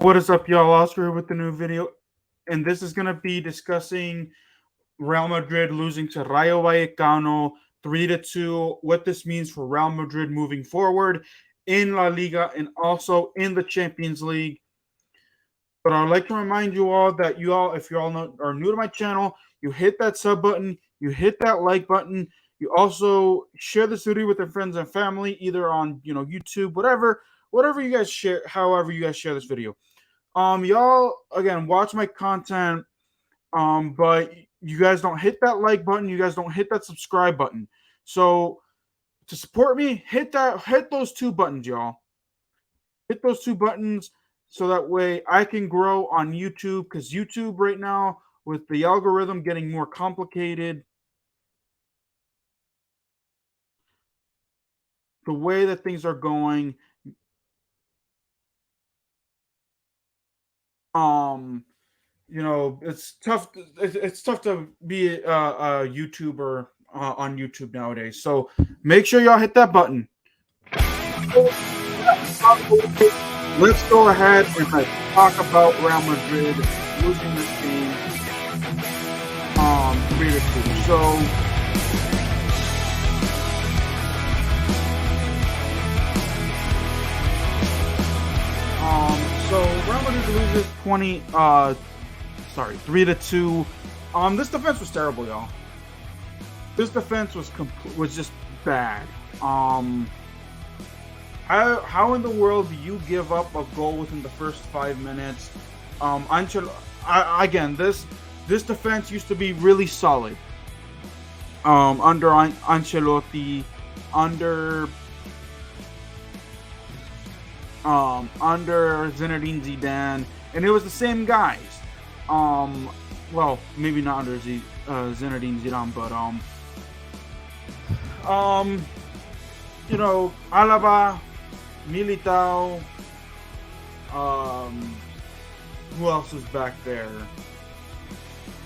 What is up, y'all? Oscar here with the new video, and this is gonna be discussing Real Madrid losing to Rayo Vallecano 3-2. What this means for Real Madrid moving forward in La Liga and also in the Champions League. But I'd like to remind you all that if you all are new to my channel, you hit that sub button, you hit that like button, you also share this video with your friends and family, either on YouTube, whatever you guys share, however you guys share this video. Y'all again watch my content, but you guys don't hit that like button, you guys don't hit that subscribe button. So to support me, hit those two buttons, y'all. Hit those two buttons so that way I can grow on YouTube, because YouTube right now, with the algorithm getting more complicated, the way that things are going, it's tough. It's tough to be a YouTuber on YouTube nowadays. So make sure y'all hit that button. Let's go ahead and let's talk about Real Madrid losing this game 3-2. So Real Madrid loses 3-2. This defense was terrible, y'all. This defense was just bad. How in the world do you give up a goal within the first 5 minutes? Again, this defense used to be really solid. Under Ancelotti, under Zinedine Zidane, and it was the same guys. Well, maybe not under Zinedine Zidane, but Alaba, Militao, who else was back there?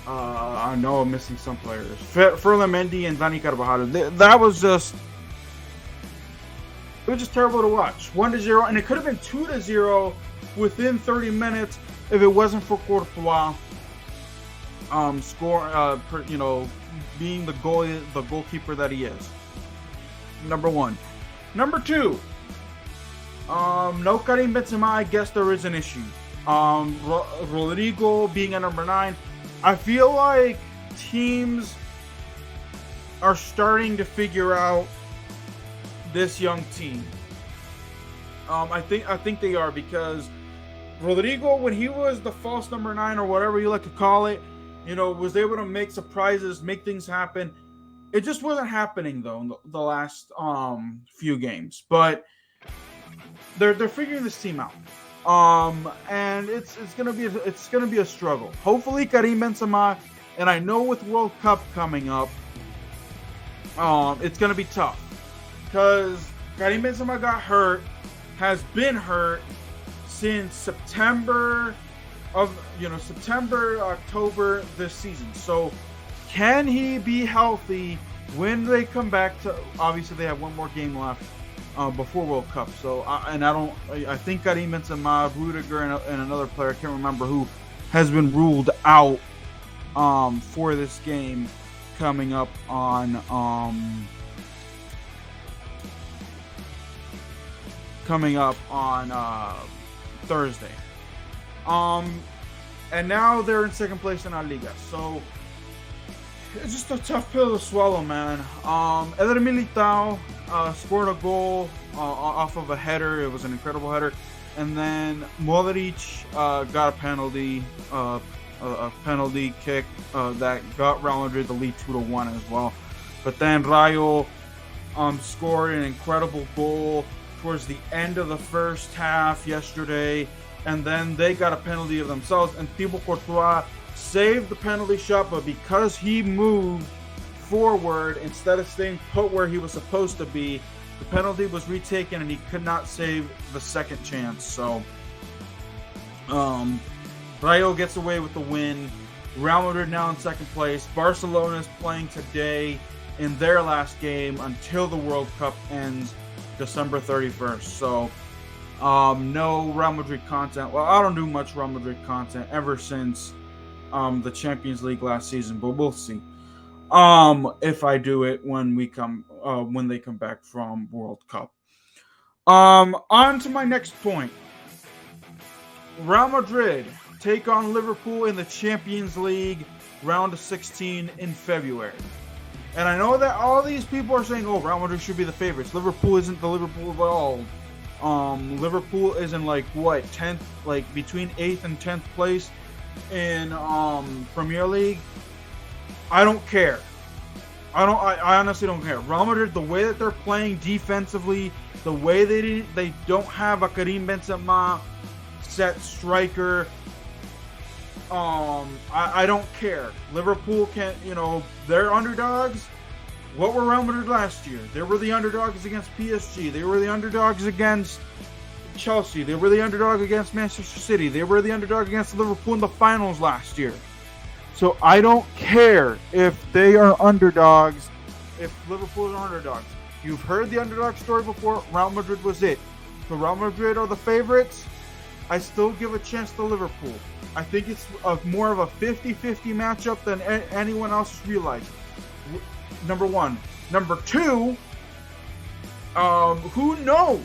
I know I'm missing some players. Ferland Mendy and Dani Carvajal. That was just... It was just terrible to watch. 1-0, and it could have been 2-0 within 30 minutes if it wasn't for Courtois being the goalkeeper that he is. Number one. Number two. No Karim Benzema. I guess there is an issue. Rodrygo being at number 9. I feel like teams are starting to figure out this young team. I think they are, because Rodrygo, when he was the false number 9 or whatever you like to call it, was able to make surprises, make things happen. It just wasn't happening though in the last few games. But they're figuring this team out. And it's gonna be a struggle. Hopefully Karim Benzema, and I know with World Cup coming up, it's gonna be tough, because Karim Benzema has been hurt since September, October this season. So can he be healthy when they come back to? Obviously, they have one more game left before World Cup. So I think Karim Benzema, Rudiger, and another player, I can't remember who, has been ruled out for this game coming up on Thursday. And now they're in second place in La Liga. So it's just a tough pill to swallow, man. Eder Militao scored a goal off of a header. It was an incredible header. And then Modric got a penalty kick that got Real Madrid the lead 2-1 as well. But then Rayo scored an incredible goal towards the end of the first half yesterday, and then they got a penalty of themselves, and Thibaut Courtois saved the penalty shot, but because he moved forward instead of staying put where he was supposed to be, the penalty was retaken and he could not save the second chance. So Rayo gets away with the win. Real Madrid now in second place. Barcelona is playing today in their last game until the World Cup ends December 31st. So No Real Madrid content. Well, I don't do much Real Madrid content ever since the Champions League last season, but we'll see. If I do it when they come back from World Cup. On to my next point. Real Madrid take on Liverpool in the Champions League round of 16 in February. And I know that all these people are saying, "Oh, Real Madrid should be the favorites. Liverpool isn't the Liverpool of all." Liverpool is in like what 10th, like between 8th and 10th place in Premier League. I don't care. I honestly don't care. Real Madrid, the way that they're playing defensively, the way they don't have a Karim Benzema set striker. I don't care. Liverpool can't, they're underdogs. What were Real Madrid last year? They were the underdogs against PSG. They were the underdogs against Chelsea. They were the underdog against Manchester City. They were the underdog against Liverpool in the finals last year. So I don't care if they are underdogs, if Liverpool are underdogs. You've heard the underdog story before. Real Madrid was it. So Real Madrid are the favorites. I still give a chance to Liverpool. I think it's more of a 50-50 matchup than anyone else realized. Number one. Number two, who knows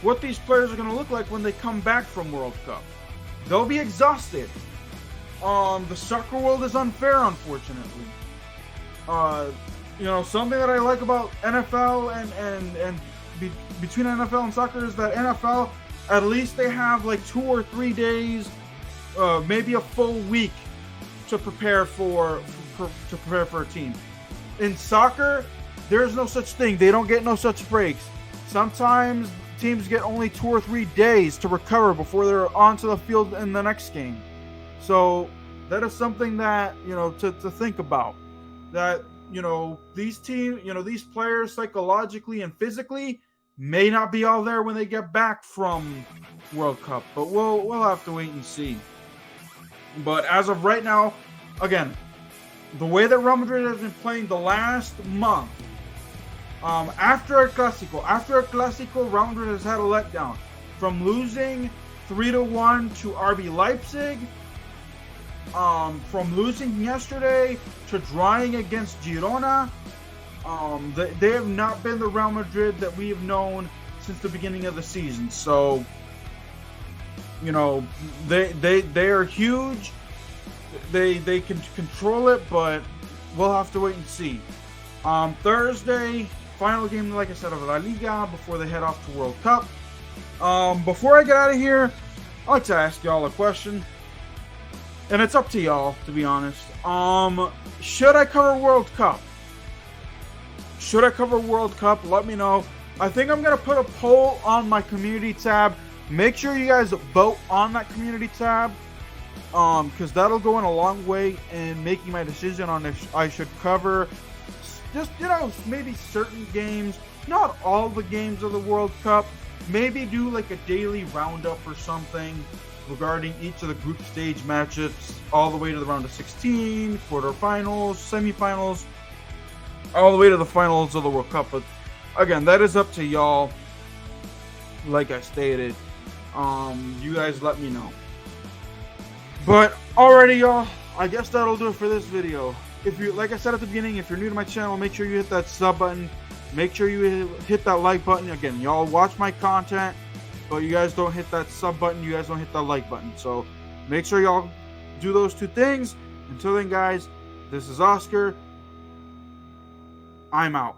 what these players are going to look like when they come back from World Cup. They'll be exhausted. The soccer world is unfair, unfortunately. Something that I like about NFL and between NFL and soccer is that NFL, at least they have like 2 or 3 days, maybe a full week to prepare for a team. In soccer, there's no such thing. They don't get no such breaks. Sometimes teams get only 2 or 3 days to recover before they're onto the field in the next game. So that is something that, to think about. That, these these players psychologically and physically may not be all there when they get back from World Cup, but we'll have to wait and see. But as of right now, again, the way that Real Madrid has been playing the last month, after a Clásico, Real Madrid has had a letdown from losing 3-1 to RB Leipzig, from losing yesterday to drawing against Girona. They have not been the Real Madrid that we have known since the beginning of the season. So, they are huge. They can control it, but we'll have to wait and see. Thursday, final game, like I said, of La Liga before they head off to World Cup. Before I get out of here, I'd like to ask y'all a question. And it's up to y'all, to be honest. Should I cover World Cup? Should I cover World Cup? Let me know. I think I'm going to put a poll on my community tab. Make sure you guys vote on that community tab. Because that'll go in a long way in making my decision on if I should cover just, maybe certain games. Not all the games of the World Cup. Maybe do like a daily roundup or something regarding each of the group stage matchups all the way to the round of 16, quarterfinals, semifinals, all the way to the finals of the World Cup. But again, that is up to y'all. Like I stated, you guys let me know. But alrighty, y'all, I guess that'll do it for this video. If you, like I said at the beginning, if you're new to my channel, make sure you hit that sub button. Make sure you hit that like button. Again, y'all watch my content, but you guys don't hit that sub button. You guys don't hit that like button. So make sure y'all do those 2 things. Until then, guys, this is Oscar. I'm out.